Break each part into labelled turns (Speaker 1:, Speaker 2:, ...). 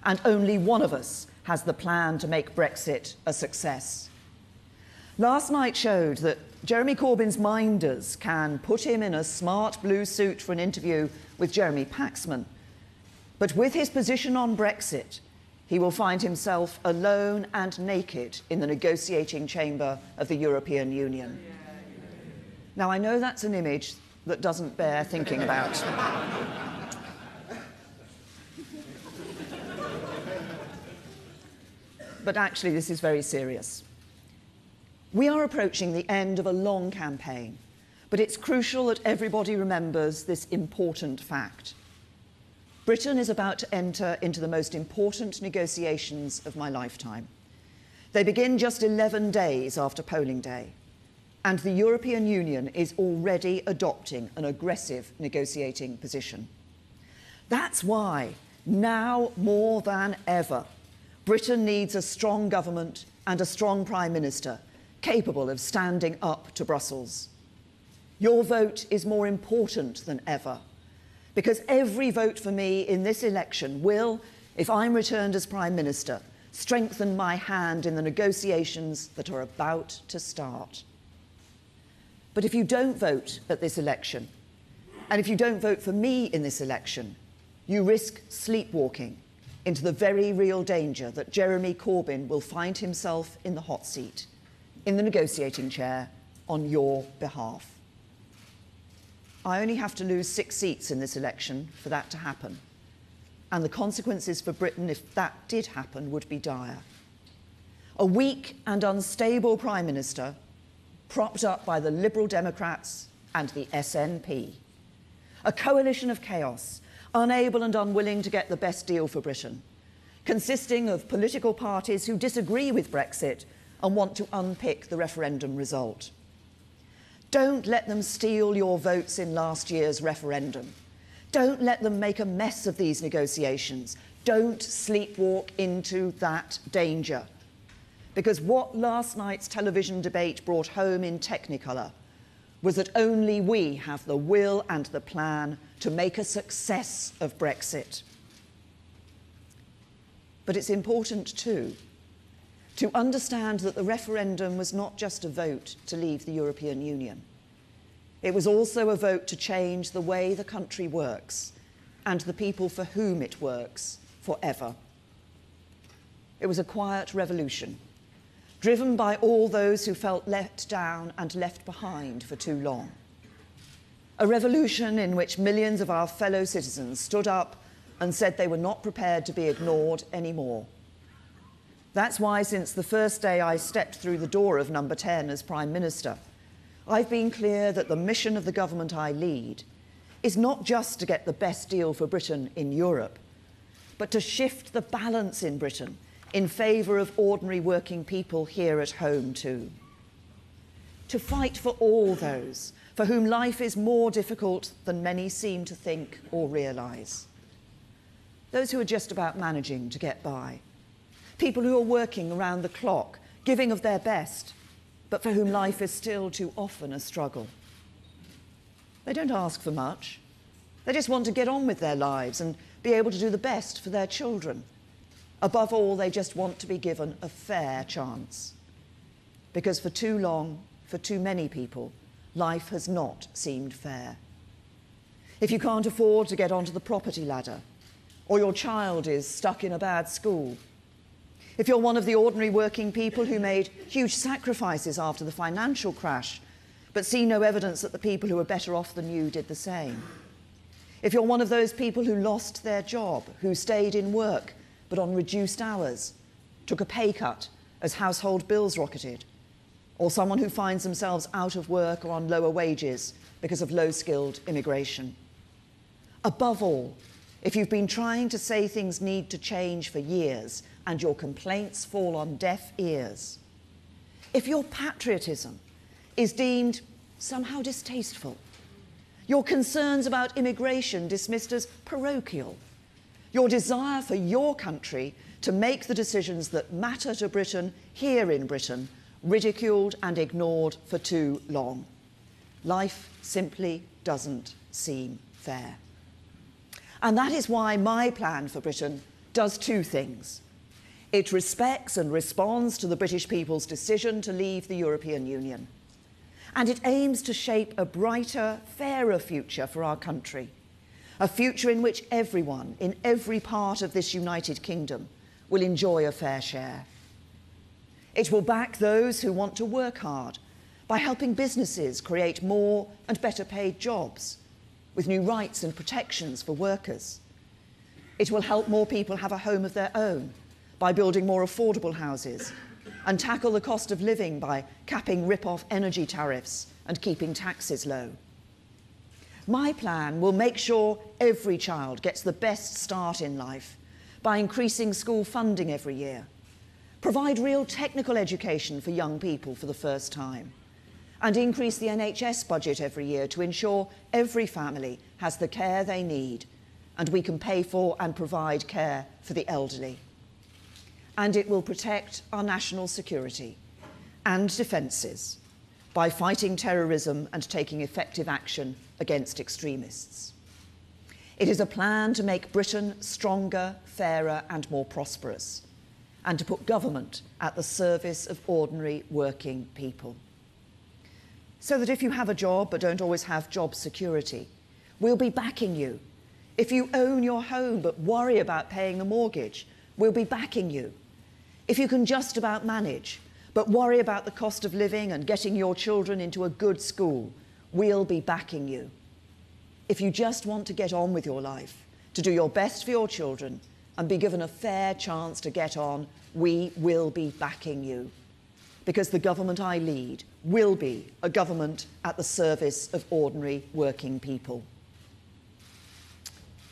Speaker 1: and only one of us has the plan to make Brexit a success. Last night showed that Jeremy Corbyn's minders can put him in a smart blue suit for an interview with Jeremy Paxman, but with his position on Brexit, he will find himself alone and naked in the negotiating chamber of the European Union. Now, I know that's an image that doesn't bear thinking about. But actually, this is very serious. We are approaching the end of a long campaign, but it's crucial that everybody remembers this important fact. Britain is about to enter into the most important negotiations of my lifetime. They begin just 11 days after polling day, and the European Union is already adopting an aggressive negotiating position. That's why, now more than ever, Britain needs a strong government and a strong Prime Minister capable of standing up to Brussels. Your vote is more important than ever, because every vote for me in this election will, if I'm returned as Prime Minister, strengthen my hand in the negotiations that are about to start. But if you don't vote at this election, and if you don't vote for me in this election, you risk sleepwalking into the very real danger that Jeremy Corbyn will find himself in the hot seat, in the negotiating chair, on your behalf. I only have to lose 6 seats in this election for that to happen, and the consequences for Britain, if that did happen, would be dire. A weak and unstable Prime Minister, propped up by the Liberal Democrats and the SNP. A coalition of chaos, unable and unwilling to get the best deal for Britain, consisting of political parties who disagree with Brexit and want to unpick the referendum result. Don't let them steal your votes in last year's referendum. Don't let them make a mess of these negotiations. Don't sleepwalk into that danger. Because what last night's television debate brought home in Technicolor was that only we have the will and the plan to make a success of Brexit. But it's important, too, to understand that the referendum was not just a vote to leave the European Union. It was also a vote to change the way the country works and the people for whom it works forever. It was a quiet revolution, driven by all those who felt let down and left behind for too long. A revolution in which millions of our fellow citizens stood up and said they were not prepared to be ignored anymore. That's why, since the first day I stepped through the door of Number 10 as Prime Minister, I've been clear that the mission of the government I lead is not just to get the best deal for Britain in Europe, but to shift the balance in Britain in favour of ordinary working people here at home too. To fight for all those for whom life is more difficult than many seem to think or realise. Those who are just about managing to get by. People who are working around the clock, giving of their best, but for whom life is still too often a struggle. They don't ask for much. They just want to get on with their lives and be able to do the best for their children. Above all, they just want to be given a fair chance. Because for too long, for too many people, life has not seemed fair. If you can't afford to get onto the property ladder, or your child is stuck in a bad school, if you're one of the ordinary working people who made huge sacrifices after the financial crash, but see no evidence that the people who are better off than you did the same, if you're one of those people who lost their job, who stayed in work but on reduced hours, took a pay cut as household bills rocketed, or someone who finds themselves out of work or on lower wages because of low-skilled immigration. Above all, if you've been trying to say things need to change for years and your complaints fall on deaf ears, if your patriotism is deemed somehow distasteful, your concerns about immigration dismissed as parochial, your desire for your country to make the decisions that matter to Britain here in Britain ridiculed and ignored for too long. Life simply doesn't seem fair. And that is why my plan for Britain does two things. It respects and responds to the British people's decision to leave the European Union. And it aims to shape a brighter, fairer future for our country, a future in which everyone in every part of this United Kingdom will enjoy a fair share. It will back those who want to work hard by helping businesses create more and better paid jobs with new rights and protections for workers. It will help more people have a home of their own by building more affordable houses and tackle the cost of living by capping rip-off energy tariffs and keeping taxes low. My plan will make sure every child gets the best start in life by increasing school funding every year, provide real technical education for young people for the first time, and increase the NHS budget every year to ensure every family has the care they need and we can pay for and provide care for the elderly. And it will protect our national security and defences by fighting terrorism and taking effective action against extremists. It is a plan to make Britain stronger, fairer and more prosperous, and to put government at the service of ordinary working people. So that if you have a job but don't always have job security, we'll be backing you. If you own your home but worry about paying the mortgage, we'll be backing you. If you can just about manage but worry about the cost of living and getting your children into a good school, we'll be backing you. If you just want to get on with your life, to do your best for your children and be given a fair chance to get on, we will be backing you. Because the government I lead will be a government at the service of ordinary working people.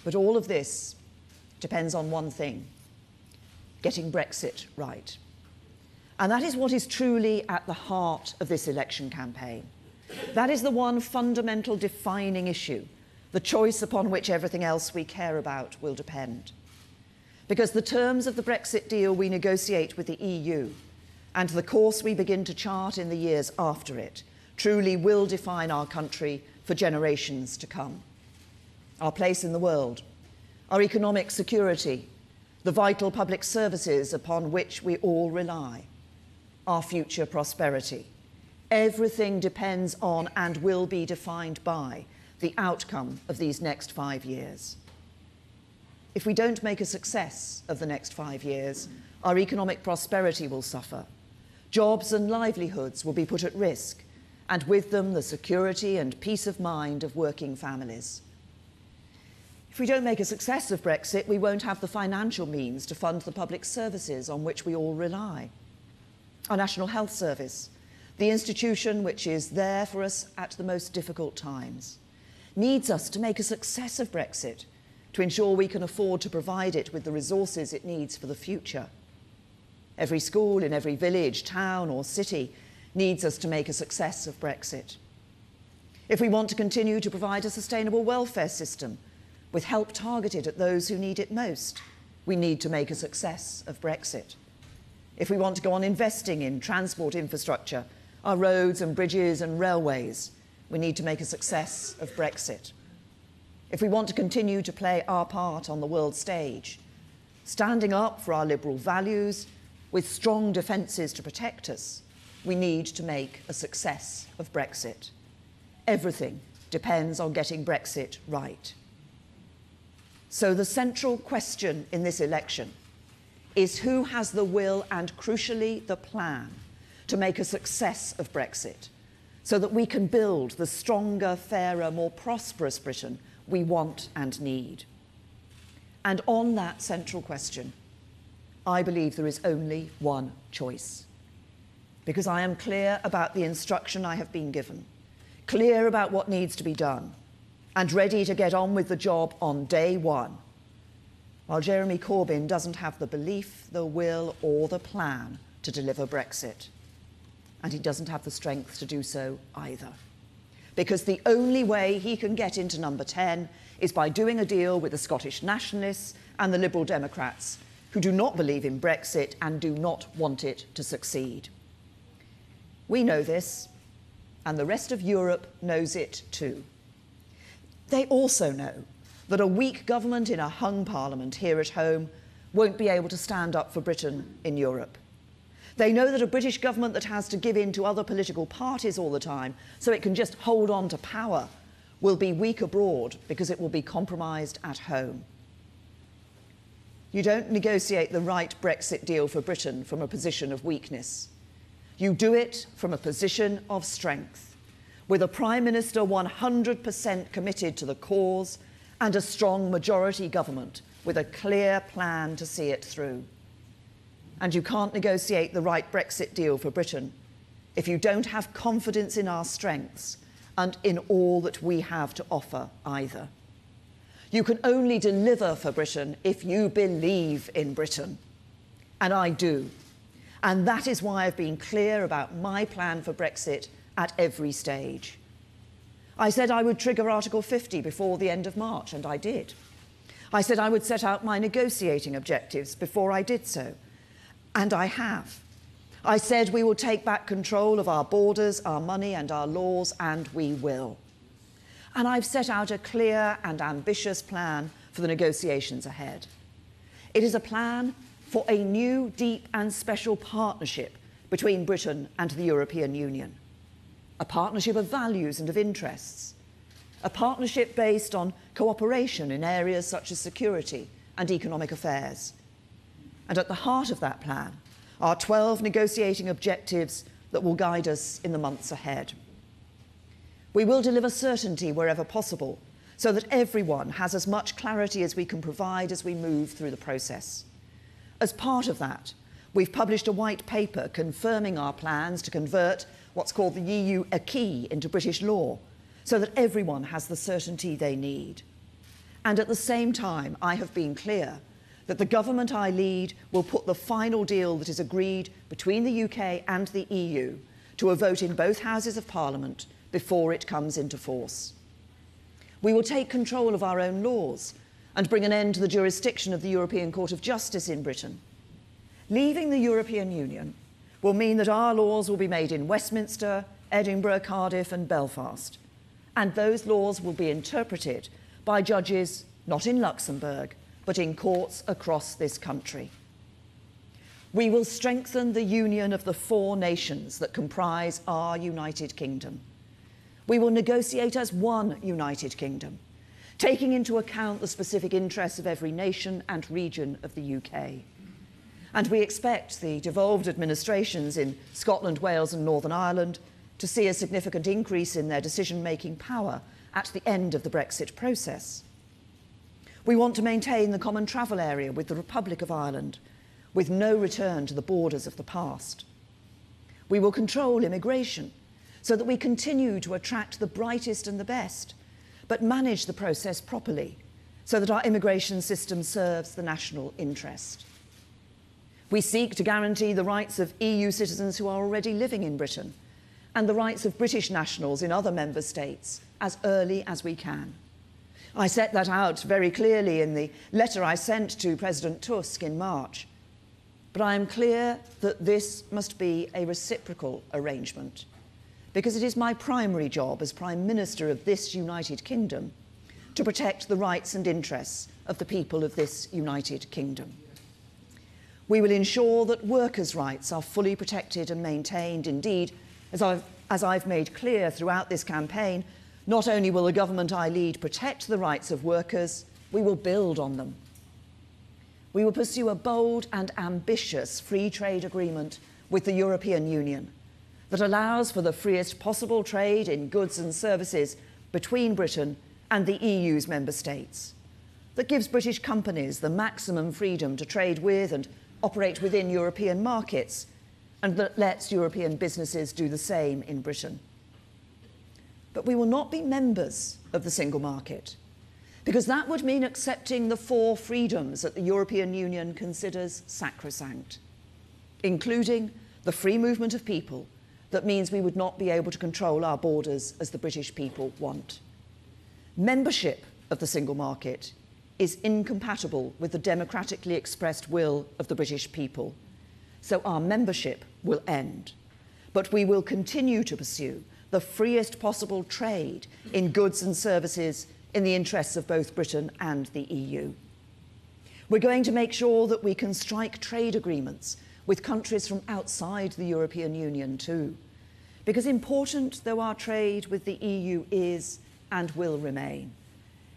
Speaker 1: But all of this depends on one thing: getting Brexit right. And that is what is truly at the heart of this election campaign. That is the one fundamental defining issue, the choice upon which everything else we care about will depend. Because the terms of the Brexit deal we negotiate with the EU and the course we begin to chart in the years after it truly will define our country for generations to come. Our place in the world, our economic security, the vital public services upon which we all rely, our future prosperity. Everything depends on and will be defined by the outcome of these next 5 years. If we don't make a success of the next 5 years, our economic prosperity will suffer. Jobs and livelihoods will be put at risk, and with them the security and peace of mind of working families. If we don't make a success of Brexit, we won't have the financial means to fund the public services on which we all rely. Our National Health Service, the institution which is there for us at the most difficult times, needs us to make a success of Brexit to ensure we can afford to provide it with the resources it needs for the future. Every school in every village, town or city needs us to make a success of Brexit. If we want to continue to provide a sustainable welfare system with help targeted at those who need it most, we need to make a success of Brexit. If we want to go on investing in transport infrastructure, our roads and bridges and railways, we need to make a success of Brexit. If we want to continue to play our part on the world stage, standing up for our liberal values with strong defences to protect us, we need to make a success of Brexit. Everything depends on getting Brexit right. So the central question in this election is who has the will and, crucially, the plan to make a success of Brexit so that we can build the stronger, fairer, more prosperous Britain we want and need. And on that central question, I believe there is only one choice. Because I am clear about the instruction I have been given, clear about what needs to be done, and ready to get on with the job on day one, while Jeremy Corbyn doesn't have the belief, the will or the plan to deliver Brexit. And he doesn't have the strength to do so either. Because the only way he can get into number 10 is by doing a deal with the Scottish Nationalists and the Liberal Democrats, who do not believe in Brexit and do not want it to succeed. We know this, and the rest of Europe knows it too. They also know that a weak government in a hung parliament here at home won't be able to stand up for Britain in Europe. They know that a British government that has to give in to other political parties all the time so it can just hold on to power will be weak abroad because it will be compromised at home. You don't negotiate the right Brexit deal for Britain from a position of weakness. You do it from a position of strength, with a Prime Minister 100% committed to the cause and a strong majority government with a clear plan to see it through. And you can't negotiate the right Brexit deal for Britain if you don't have confidence in our strengths and in all that we have to offer either. You can only deliver for Britain if you believe in Britain. And I do. And that is why I've been clear about my plan for Brexit at every stage. I said I would trigger Article 50 before the end of March, and I did. I said I would set out my negotiating objectives before I did so. And I have. I said we will take back control of our borders, our money and our laws, and we will. And I've set out a clear and ambitious plan for the negotiations ahead. It is a plan for a new, deep and special partnership between Britain and the European Union. A partnership of values and of interests. A partnership based on cooperation in areas such as security and economic affairs. And at the heart of that plan are 12 negotiating objectives that will guide us in the months ahead. We will deliver certainty wherever possible so that everyone has as much clarity as we can provide as we move through the process. As part of that, we've published a white paper confirming our plans to convert what's called the EU acquis into British law so that everyone has the certainty they need. And at the same time, I have been clear that the government I lead will put the final deal that is agreed between the UK and the EU to a vote in both Houses of Parliament before it comes into force. We will take control of our own laws and bring an end to the jurisdiction of the European Court of Justice in Britain. Leaving the European Union will mean that our laws will be made in Westminster, Edinburgh, Cardiff and Belfast, and those laws will be interpreted by judges not in Luxembourg, but in courts across this country. We will strengthen the union of the 4 nations that comprise our United Kingdom. We will negotiate as one United Kingdom, taking into account the specific interests of every nation and region of the UK. And we expect the devolved administrations in Scotland, Wales and Northern Ireland to see a significant increase in their decision-making power at the end of the Brexit process. We want to maintain the common travel area with the Republic of Ireland, with no return to the borders of the past. We will control immigration so that we continue to attract the brightest and the best, but manage the process properly so that our immigration system serves the national interest. We seek to guarantee the rights of EU citizens who are already living in Britain and the rights of British nationals in other member states as early as we can. I set that out very clearly in the letter I sent to President Tusk in March. But I am clear that this must be a reciprocal arrangement, because it is my primary job as Prime Minister of this United Kingdom to protect the rights and interests of the people of this United Kingdom. We will ensure that workers' rights are fully protected and maintained. Indeed, as I've made clear throughout this campaign, not only will the government I lead protect the rights of workers, we will build on them. We will pursue a bold and ambitious free trade agreement with the European Union that allows for the freest possible trade in goods and services between Britain and the EU's member states, that gives British companies the maximum freedom to trade with and operate within European markets, and that lets European businesses do the same in Britain. But we will not be members of the single market, because that would mean accepting the 4 freedoms that the European Union considers sacrosanct, including the free movement of people. That means we would not be able to control our borders as the British people want. Membership of the single market is incompatible with the democratically expressed will of the British people, so our membership will end. But we will continue to pursue the freest possible trade in goods and services in the interests of both Britain and the EU. We're going to make sure that we can strike trade agreements with countries from outside the European Union too. Because important though our trade with the EU is and will remain,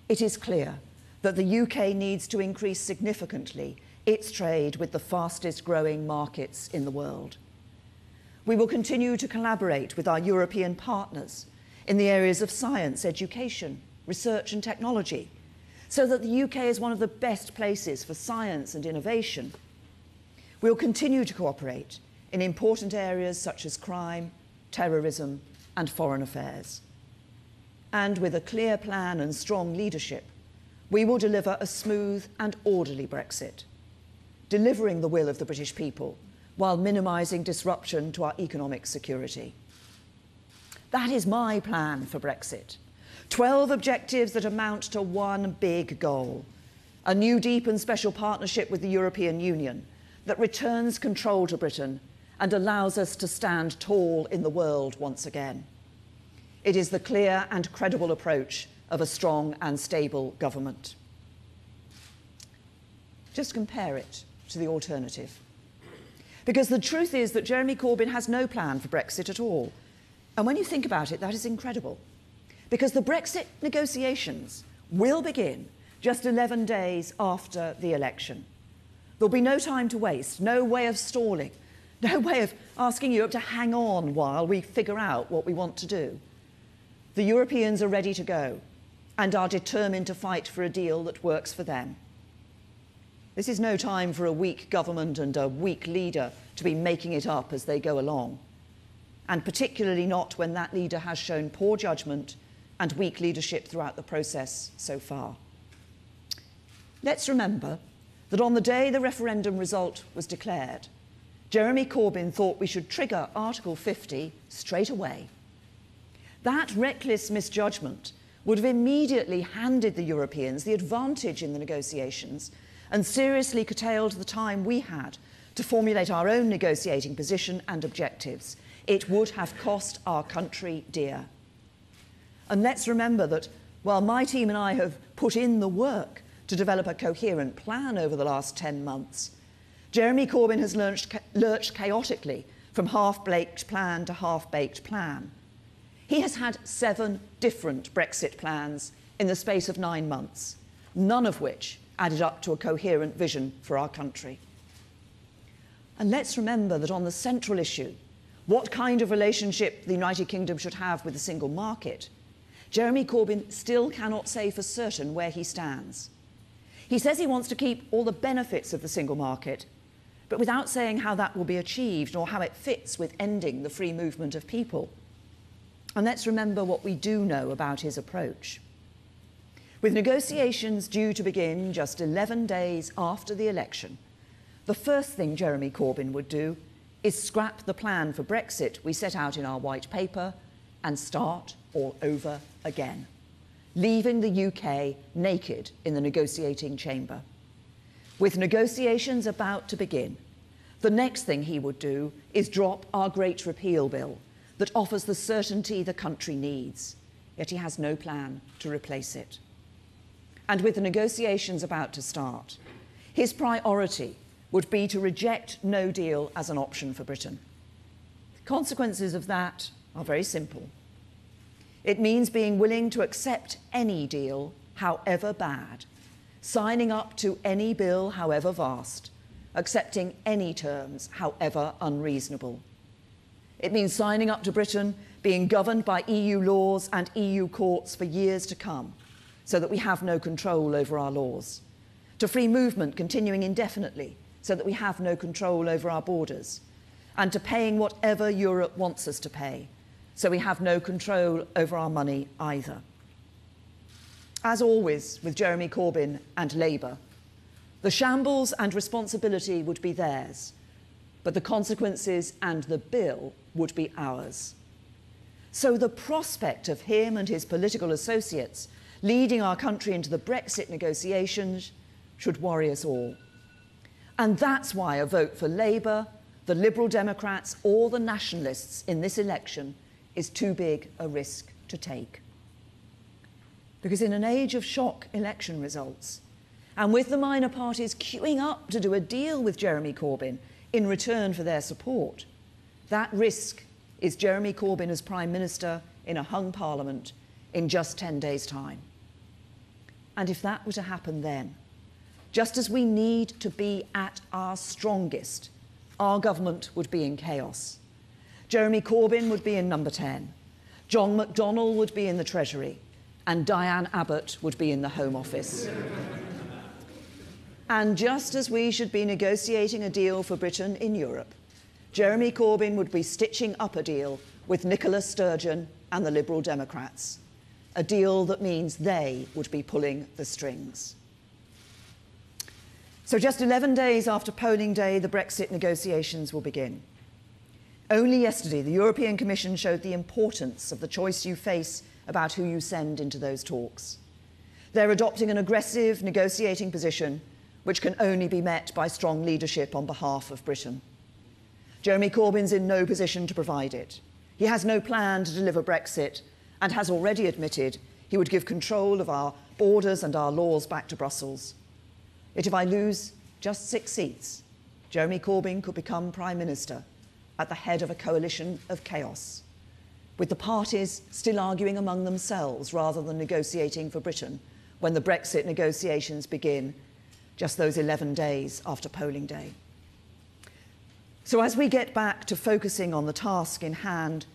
Speaker 1: it is clear that the UK needs to increase significantly its trade with the fastest growing markets in the world. We will continue to collaborate with our European partners in the areas of science, education, research and technology, so that the UK is one of the best places for science and innovation. We will continue to cooperate in important areas such as crime, terrorism and foreign affairs. And with a clear plan and strong leadership, we will deliver a smooth and orderly Brexit, delivering the will of the British people while minimising disruption to our economic security. That is my plan for Brexit. 12 objectives that amount to one big goal: a new deep and special partnership with the European Union that returns control to Britain and allows us to stand tall in the world once again. It is the clear and credible approach of a strong and stable government. Just compare it to the alternative. Because the truth is that Jeremy Corbyn has no plan for Brexit at all. And when you think about it, that is incredible. Because the Brexit negotiations will begin just 11 days after the election. There'll be no time to waste, no way of stalling, no way of asking Europe to hang on while we figure out what we want to do. The Europeans are ready to go and are determined to fight for a deal that works for them. This is no time for a weak government and a weak leader to be making it up as they go along, and particularly not when that leader has shown poor judgment and weak leadership throughout the process so far. Let's remember that on the day the referendum result was declared, Jeremy Corbyn thought we should trigger Article 50 straight away. That reckless misjudgment would have immediately handed the Europeans the advantage in the negotiations and seriously curtailed the time we had to formulate our own negotiating position and objectives. It would have cost our country dear. And let's remember that while my team and I have put in the work to develop a coherent plan over the last 10 months, Jeremy Corbyn has lurched chaotically from half-baked plan to half-baked plan. He has had 7 different Brexit plans in the space of 9 months, none of which added up to a coherent vision for our country. And let's remember that on the central issue, what kind of relationship the United Kingdom should have with the single market, Jeremy Corbyn still cannot say for certain where he stands. He says he wants to keep all the benefits of the single market, but without saying how that will be achieved or how it fits with ending the free movement of people. And let's remember what we do know about his approach. With negotiations due to begin just 11 days after the election, the first thing Jeremy Corbyn would do is scrap the plan for Brexit we set out in our white paper and start all over again, leaving the UK naked in the negotiating chamber. With negotiations about to begin, the next thing he would do is drop our Great Repeal Bill that offers the certainty the country needs, yet he has no plan to replace it. And with the negotiations about to start, his priority would be to reject no deal as an option for Britain. The consequences of that are very simple. It means being willing to accept any deal, however bad, signing up to any bill, however vast, accepting any terms, however unreasonable. It means signing up to Britain being governed by EU laws and EU courts for years to come, so that we have no control over our laws, to free movement continuing indefinitely, so that we have no control over our borders, and to paying whatever Europe wants us to pay, so we have no control over our money either. As always with Jeremy Corbyn and Labour, the shambles and responsibility would be theirs, but the consequences and the bill would be ours. So the prospect of him and his political associates leading our country into the Brexit negotiations should worry us all. And that's why a vote for Labour, the Liberal Democrats or the Nationalists in this election is too big a risk to take. Because in an age of shock election results, and with the minor parties queuing up to do a deal with Jeremy Corbyn in return for their support, that risk is Jeremy Corbyn as Prime Minister in a hung Parliament in just 10 days' time. And if that were to happen then, just as we need to be at our strongest, our government would be in chaos. Jeremy Corbyn would be in number 10, John McDonnell would be in the Treasury, and Diane Abbott would be in the Home Office. And just as we should be negotiating a deal for Britain in Europe, Jeremy Corbyn would be stitching up a deal with Nicola Sturgeon and the Liberal Democrats, a deal that means they would be pulling the strings. So just 11 days after polling day, the Brexit negotiations will begin. Only yesterday, the European Commission showed the importance of the choice you face about who you send into those talks. They're adopting an aggressive negotiating position which can only be met by strong leadership on behalf of Britain. Jeremy Corbyn's in no position to provide it. He has no plan to deliver Brexit and has already admitted he would give control of our borders and our laws back to Brussels. Yet if I lose just 6 seats, Jeremy Corbyn could become Prime Minister at the head of a coalition of chaos, with the parties still arguing among themselves rather than negotiating for Britain when the Brexit negotiations begin just those 11 days after polling day. So as we get back to focusing on the task in hand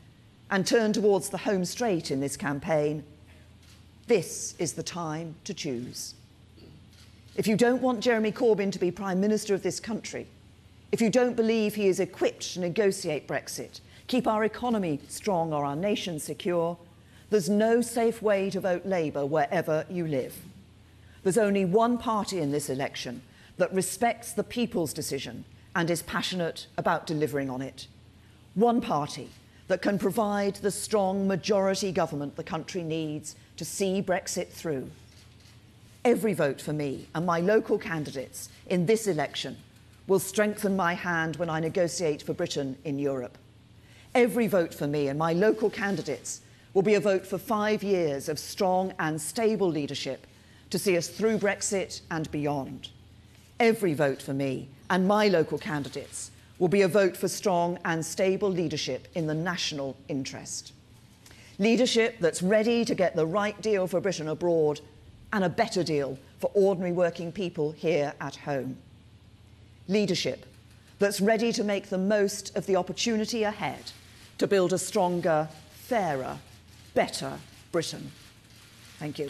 Speaker 1: and turn towards the home straight in this campaign, this is the time to choose. If you don't want Jeremy Corbyn to be Prime Minister of this country, if you don't believe he is equipped to negotiate Brexit, keep our economy strong or our nation secure, there's no safe way to vote Labour wherever you live. There's only one party in this election that respects the people's decision and is passionate about delivering on it. One party that can provide the strong majority government the country needs to see Brexit through. Every vote for me and my local candidates in this election will strengthen my hand when I negotiate for Britain in Europe. Every vote for me and my local candidates will be a vote for 5 years of strong and stable leadership to see us through Brexit and beyond. Every vote for me and my local candidates will be a vote for strong and stable leadership in the national interest. Leadership that's ready to get the right deal for Britain abroad and a better deal for ordinary working people here at home. Leadership that's ready to make the most of the opportunity ahead to build a stronger, fairer, better Britain. Thank you.